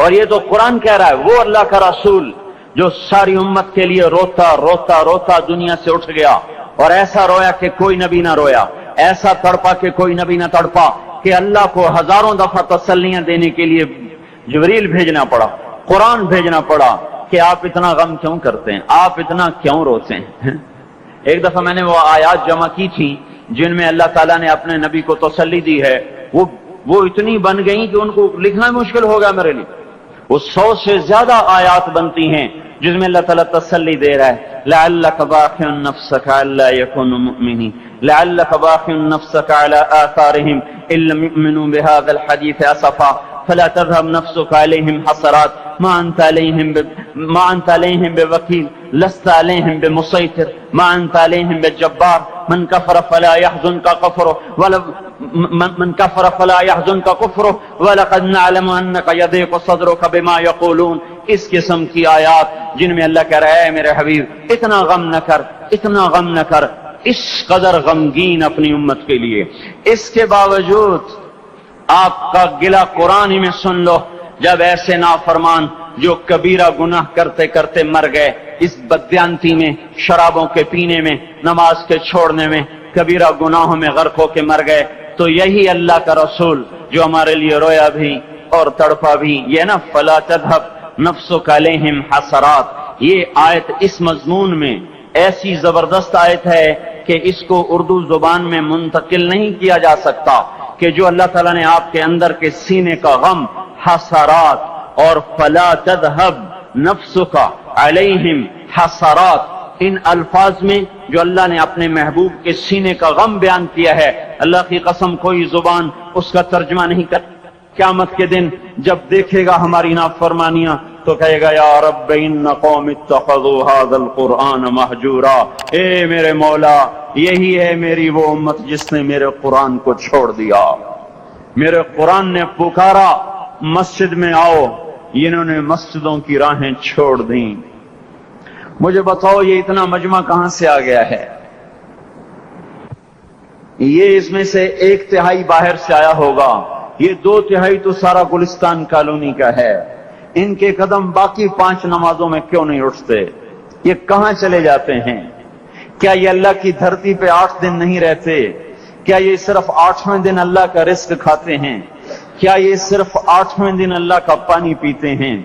اور یہ تو قرآن کہہ رہا ہے، وہ اللہ کا رسول جو ساری امت کے لیے روتا روتا روتا دنیا سے اٹھ گیا، اور ایسا رویا کہ کوئی نبی نہ رویا، ایسا تڑپا کہ کوئی نبی نہ تڑپا، کہ اللہ کو ہزاروں دفعہ تسلیاں دینے کے لیے جبریل بھیجنا پڑا، قرآن بھیجنا پڑا کہ آپ اتنا غم کیوں کرتے ہیں، آپ اتنا کیوں روتے ہیں۔ ایک دفعہ میں نے وہ آیات جمع کی تھی جن میں اللہ تعالیٰ نے اپنے نبی کو تسلی دی ہے، وہ اتنی بن گئی کہ ان کو لکھنا مشکل ہو گیا میرے لیے۔ وہ 100 سے زیادہ آیات بنتی ہیں جس میں اللہ تعالیٰ تسلی دے رہا ہے، لعلک باخع نفسک الا یکونوا مؤمنین، لعلک باخع نفسک علی آثارہم ان لم یؤمنوا بهذا الحدیث اسفا فلا تذهب نفسك عليهم حسرات ما انت عليهم بوكيل لست عليهم بمسيطر ما انت عليهم بالجبار من كفر فلا يحزنك كفره ولقد نعلم انك يضيق صدرك بما يقولون۔ اس قسم کی آیات جن میں اللہ کہہ رہا ہے میرے حبیب اتنا غم نہ کر، اتنا غم نہ کر، اس قدر غمگین اپنی امت کے لیے۔ اس کے باوجود آپ کا گلہ قرآن ہی میں سن لو، جب ایسے نافرمان جو کبیرہ گناہ کرتے کرتے مر گئے، اس بددیانتی میں، شرابوں کے پینے میں، نماز کے چھوڑنے میں، کبیرہ گناہوں میں غرق ہو کے مر گئے، تو یہی اللہ کا رسول جو ہمارے لیے رویا بھی اور تڑپا بھی، یہ نا فلا تذهب نفسک علیہم حسرات، یہ آیت اس مضمون میں ایسی زبردست آیت ہے کہ اس کو اردو زبان میں منتقل نہیں کیا جا سکتا، کہ جو اللہ تعالیٰ نے آپ کے اندر کے سینے کا غم، حسرات، اور فلا تذهب نفسک علیہم حسرات، ان الفاظ میں جو اللہ نے اپنے محبوب کے سینے کا غم بیان کیا ہے، اللہ کی قسم کوئی زبان اس کا ترجمہ نہیں کر۔ قیامت کے دن جب دیکھے گا ہماری نافرمانیاں تو کہے گا یا رب ان قوم اتخذوا هذا القرآن مہجورا، اے میرے مولا یہی ہے میری وہ امت جس نے میرے قرآن کو چھوڑ دیا، میرے قرآن نے پکارا مسجد میں آؤ، انہوں نے مسجدوں کی راہیں چھوڑ دیں۔ مجھے بتاؤ یہ اتنا مجمع کہاں سے آ گیا ہے؟ یہ اس میں سے 1/3 باہر سے آیا ہوگا، یہ 2/3 تو سارا گلستان کالونی کا ہے۔ ان کے قدم باقی 5 نمازوں میں کیوں نہیں اٹھتے؟ یہ کہاں چلے جاتے ہیں؟ کیا یہ اللہ کی دھرتی پہ 8 دن نہیں رہتے؟ کیا یہ صرف 8ویں دن اللہ کا رزق کھاتے ہیں؟ کیا یہ صرف 8ویں دن اللہ کا پانی پیتے ہیں؟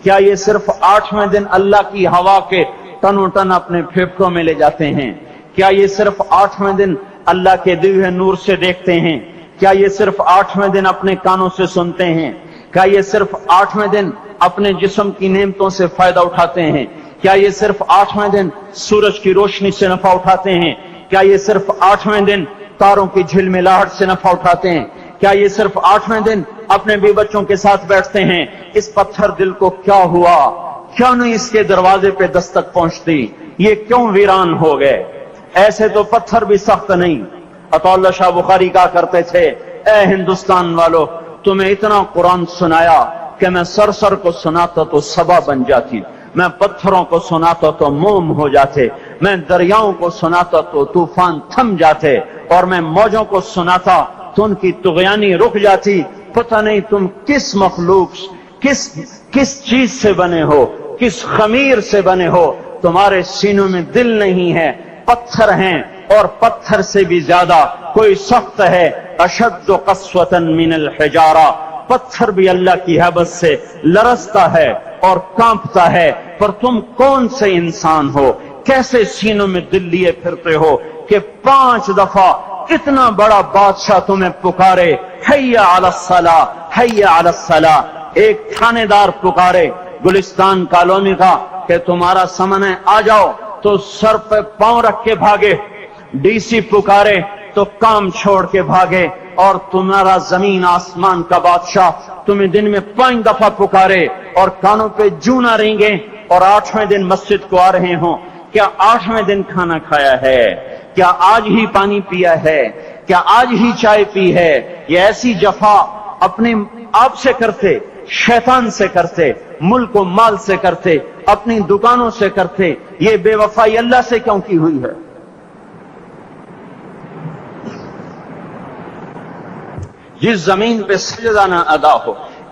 کیا یہ صرف 8ویں دن اللہ کی ہوا کے ٹنوں ٹن اپنے پھیپھڑوں میں لے جاتے ہیں؟ کیا یہ صرف 8ویں دن اللہ کے دیے ہوئے نور سے دیکھتے ہیں؟ کیا یہ صرف 8ویں دن اپنے کانوں سے سنتے ہیں؟ کیا یہ صرف 8ویں دن اپنے جسم کی نعمتوں سے فائدہ اٹھاتے ہیں؟ کیا یہ صرف 8ویں دن سورج کی روشنی سے نفع اٹھاتے ہیں؟ کیا یہ صرف 8ویں دن تاروں کی جھلملاہٹ سے نفع اٹھاتے ہیں؟ کیا یہ صرف 8ویں دن اپنے بی بچوں کے ساتھ بیٹھتے ہیں؟ اس پتھر دل کو کیا ہوا؟ کیوں نہیں اس کے دروازے پہ دستک پہنچتی؟ یہ کیوں ویران ہو گئے؟ ایسے تو پتھر بھی سخت نہیں۔ عطا اللہ شاہ بخاری کہا کرتے تھے اے ہندوستان والو، تمہیں اتنا قرآن سنایا کہ میں سر کو سناتا تو صبا بن جاتی، میں پتھروں کو سناتا تو موم ہو جاتے، میں دریاؤں کو سناتا تو طوفان تھم جاتے، اور میں موجوں کو سناتا تو ان کی طغیانی رک جاتی۔ پتہ نہیں تم کس مخلوق، کس چیز سے بنے ہو، کس خمیر سے بنے ہو، تمہارے سینوں میں دل نہیں ہے، پتھر ہیں، اور پتھر سے بھی زیادہ کوئی سخت ہے، اشد قسوة من الحجارہ، پتھر بھی اللہ کی ہیبت سے لرزتا ہے اور کانپتا ہے۔ پر تم کون سے انسان ہو، کیسے سینوں میں دل لیے پھرتے ہو کہ 5 دفعہ اتنا بڑا بادشاہ تمہیں پکارے حی علی الصلاۃ، حی علی الصلاۃ، ایک تھانے دار پکارے گلستان کالونی کا کہ تمہارا سمن ہے آ جاؤ، تو سر پہ پاؤں رکھ کے بھاگے، ڈی سی پکارے تو کام چھوڑ کے بھاگے، اور تمہارا زمین آسمان کا بادشاہ تمہیں دن میں 5 دفعہ پکارے اور کانوں پہ جوں نہ رینگے، اور 8ویں دن مسجد کو آ رہے ہوں۔ کیا 8ویں دن کھانا کھایا ہے؟ کیا آج ہی پانی پیا ہے؟ کیا آج ہی چائے پی ہے؟ یہ ایسی جفا اپنے آپ سے کرتے، شیطان سے کرتے، ملک و مال سے کرتے، اپنی دکانوں سے کرتے، یہ بے وفائی اللہ سے کیوں کی ہوئی ہے؟ جس زمین پہ سجدہ نہ ادا ہو،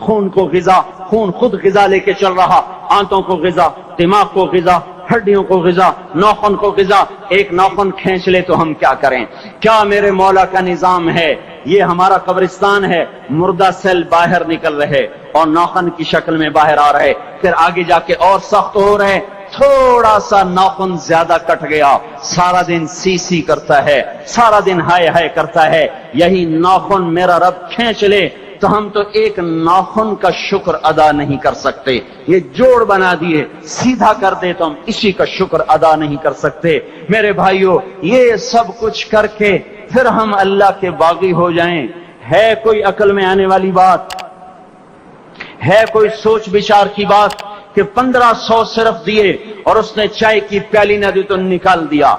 خون کو غذا، خون خود غذا لے کے چل رہا، آنتوں کو غذا، دماغ کو غذا، ہڈیوں کو غذا، ناخن کو غذا۔ ایک ناخن کھینچ لے تو ہم کیا کریں؟ کیا میرے مولا کا نظام ہے؟ یہ ہمارا قبرستان ہے، مردہ سیل باہر نکل رہے اور ناخن کی شکل میں باہر آ رہے، پھر آگے جا کے اور سخت ہو رہے، تھوڑا سا ناخن زیادہ کٹ گیا، سارا دن سی سی کرتا ہے، سارا دن ہائے ہائے کرتا ہے۔ یہی ناخن میرا رب کھینچ لے تو ہم تو ایک ناخن کا شکر ادا نہیں کر سکتے۔ یہ جوڑ بنا دیے، سیدھا کر دے تو ہم اسی کا شکر ادا نہیں کر سکتے۔ میرے بھائیو، یہ سب کچھ کر کے پھر ہم اللہ کے باغی ہو جائیں، ہے کوئی عقل میں آنے والی بات؟ ہے کوئی سوچ بچار کی بات کہ 1500 صرف دیے اور اس نے چائے کی پیالی نہ دی تو نکال دیا،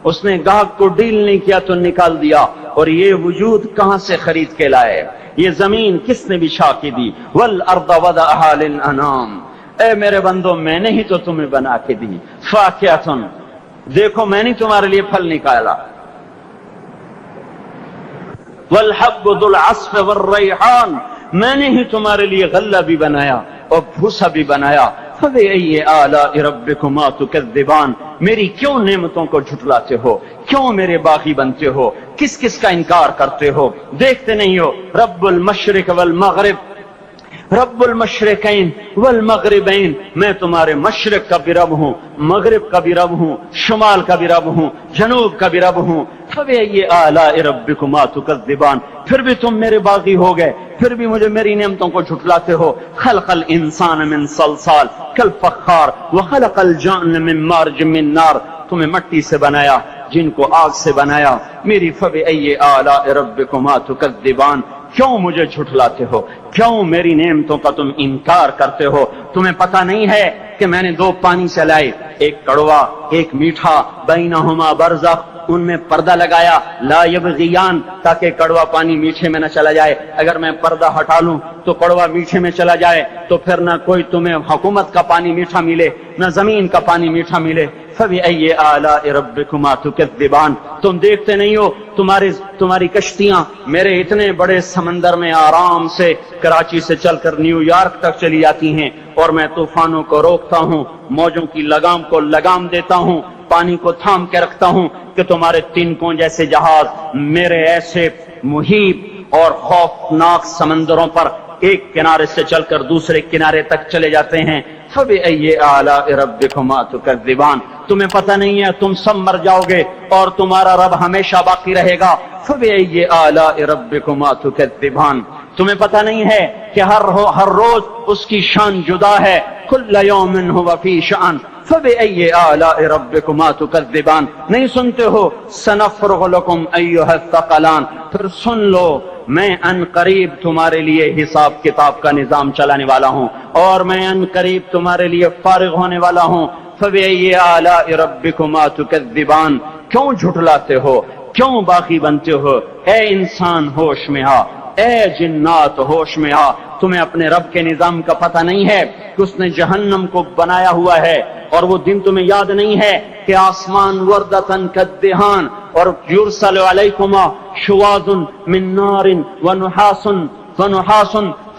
اس نے گاہک کو ڈیل نہیں کیا تو نکال دیا، اور یہ وجود کہاں سے خرید کے لائے؟ یہ زمین کس نے بچھا کے دی؟ والارض وضعها للانام، اے میرے بندو میں نے ہی تو تمہیں بنا کے دی۔ فاکہۃ، دیکھو میں نے تمہارے لیے پھل نکالا، والحب ذو العصف والریحان، میں نے ہی تمہارے لیے غلہ بھی بنایا اور بھوسا بھی بنایا۔ فبأي آلاء ربكما تكذبان، میری کیوں نعمتوں کو جھٹلاتے ہو؟ کیوں میرے باغی بنتے ہو؟ کس کس کا انکار کرتے ہو؟ دیکھتے نہیں ہو رب المشرق والمغرب، رب المشرقین والمغربین، میں تمہارے مشرق کا بھی رب ہوں، مغرب کا بھی رب ہوں، شمال کا بھی رب ہوں، جنوب کا بھی رب ہوں۔ فبأي آلاء ربكما تكذبان، پھر بھی تم میرے باغی ہو گئے، پھر بھی مجھے میری نعمتوں کو جھٹلاتے ہو۔ خلق الانسان من صلصال کالفخار وخلق الجان من مارج من نار، تمہیں مٹی سے بنایا، جن کو آگ سے بنایا۔ میری فبأي آلاء ربكما تكذبان، کیوں مجھے جھٹلاتے ہو؟ کیوں میری نعمتوں کا تم انکار کرتے ہو؟ تمہیں پتہ نہیں ہے کہ میں نے دو پانی چلائے، ایک کڑوا ایک میٹھا، بینہما برزخ، ان میں پردہ لگایا، لا یبغیان، تاکہ کڑوا پانی میٹھے میں نہ چلا جائے۔ اگر میں پردہ ہٹا لوں تو کڑوا میٹھے میں چلا جائے تو پھر نہ کوئی تمہیں حکومت کا پانی میٹھا ملے، نہ زمین کا پانی میٹھا ملے۔ فبأي آلاء ربكما تكذبان، تم دیکھتے نہیں ہو تمہاری کشتیاں میرے اتنے بڑے سمندر میں آرام سے کراچی سے چل کر نیو یارک تک چلی جاتی ہیں، اور میں طوفانوں کو روکتا ہوں، موجوں کی لگام کو لگام دیتا ہوں، پانی کو تھام کے رکھتا ہوں کہ تمہارے تنکوں جیسے جہاز میرے ایسے محیط اور خوفناک سمندروں پر ایک کنارے سے چل کر دوسرے کنارے تک چلے جاتے ہیں۔ فبأي آلاء ربكما تكذبان، تمہیں پتہ نہیں ہے تم سب مر جاؤ گے اور تمہارا رب ہمیشہ باقی رہے گا۔ فبأي آلاء ربكما تكذبان، تمہیں پتہ نہیں ہے کہ ہر روز اس کی شان جدا ہے۔ كل يوم هو في شأن فبأي آلاء ربكما تكذبان، نہیں سنتے ہو؟ سنفرغ لكم أيها الثقلان، پھر سن لو میں ان قریب تمہارے لیے حساب کتاب کا نظام چلانے والا ہوں، اور میں ان قریب تمہارے لیے فارغ ہونے والا ہوں۔ فبأي آلاء ربكما تكذبان، کیوں جھٹلاتے ہو؟ کیوں باقی بنتے ہو؟ اے انسان ہوش میں آ، اے جنات ہوش میں آ، تمہیں اپنے رب کے نظام کا پتہ نہیں ہے کہ اس نے جہنم کو بنایا ہوا ہے، اور وہ دن تمہیں یاد نہیں ہے کہ آسمان وردتن کالدہان، اور یرسل علیکما شواظ من نار ونحاس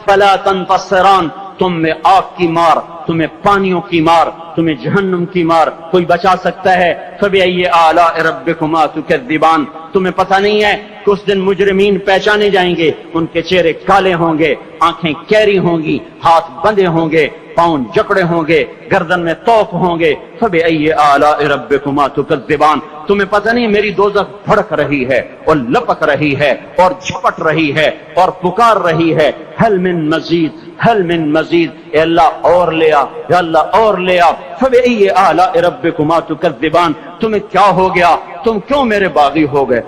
فلا تنتصران، تم میں آگ کی مار، تمہیں پانیوں کی مار، تمہیں جہنم کی مار، کوئی بچا سکتا ہے؟ فبأي آلاء ربكما تكذبان، تمہیں پتہ نہیں ہے کہ اس دن مجرمین پہچانے جائیں گے، ان کے چہرے کالے ہوں گے، آنکھیں کیری ہوں گی، ہاتھ بندھے ہوں گے، پاؤں جکڑے ہوں گے، گردن میں توپ ہوں گے۔ فبأي آلاء ربكما تكذبان، تمہیں پتہ نہیں میری دوزخ بھڑک رہی ہے اور لپک رہی ہے اور جھپٹ رہی ہے اور پکار رہی ہے، هل من مزید، هل من مزید، اے اللہ اور لے آ، یا اللہ اور لے آ۔ فبأي آلاء ربكما تكذبان، تمہیں کیا ہو گیا؟ تم کیوں میرے باغی ہو گئے؟